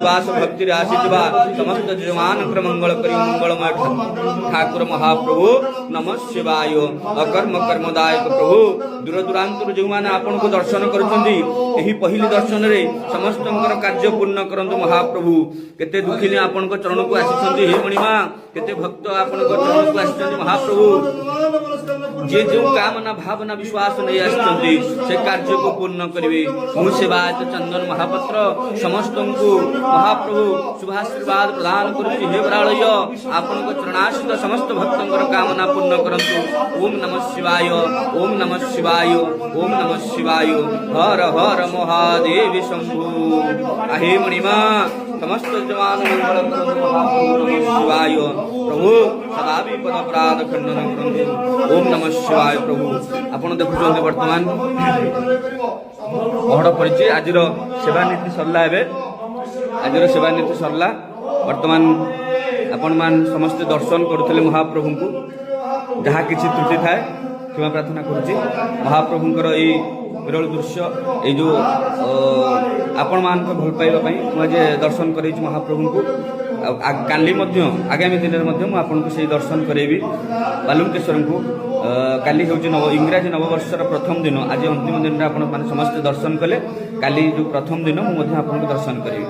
वास भक्ति राशि समस्त जमान मंगल करी मंगलमय ठाकुर महाप्रभु नमः शिवाय। अकर्म कर्मदायक प्रभु दूर दूरांतर जो मैंने आपन को दर्शन करुछंती एही पहिली दर्शन रे समस्त कार्य पूर्ण करंतु महाप्रभु। केते दुखी ने आपन को चरण को आसीछंती हे मणिमा केते भक्त आपन को चरण को आसीछंती महाप्रभु। जे जो कामना भावना विश्वास नहीं आसीछंती से कार्य को पूर्ण करिवे। मु सेवायत चंदन महापात्र समस्त को महाप्रभु शुभाशीर्वाद प्रदान करुछि हे बरालय आपन को चरणाश्रित समस्त भक्तंकर कामना पूर्ण करंतु। ओम नमः शिवाय ओम नमः शिवाय ओम नमः शिवाय। हर हर महादेव शंभु। आहे मणिमा समस्त जवान मंगल करंतु महाप्रभु नमः शिवाय। प्रभु सदा विपद अपराध खंडन करंतु। ओम नमः शिवाय। प्रभु आपण देखुछन्ते वर्तमान पहड़ पड़िछि आज सेवा नीति सरला एबे आज सेवा नीति सरला। वर्तमान आपण मान समस्त दर्शन करुले महाप्रभु को जहाँ किसी त्रुटि थाए क्षमा प्रार्थना करुच्ची। महाप्रभुंकर यही विरल दृश्य ये जो आपण मान भल पाइबा मुझे दर्शन कर महाप्रभु को काली आगामी दिन में आपको से दर्शन करेबी बालुकेश्वर को। काली हूँ इंग्राजी नववर्षर प्रथम दिन आज अंतिम दिन में आप समस्त दर्शन कले। काली जो प्रथम दिन मुझे आपको दर्शन करी।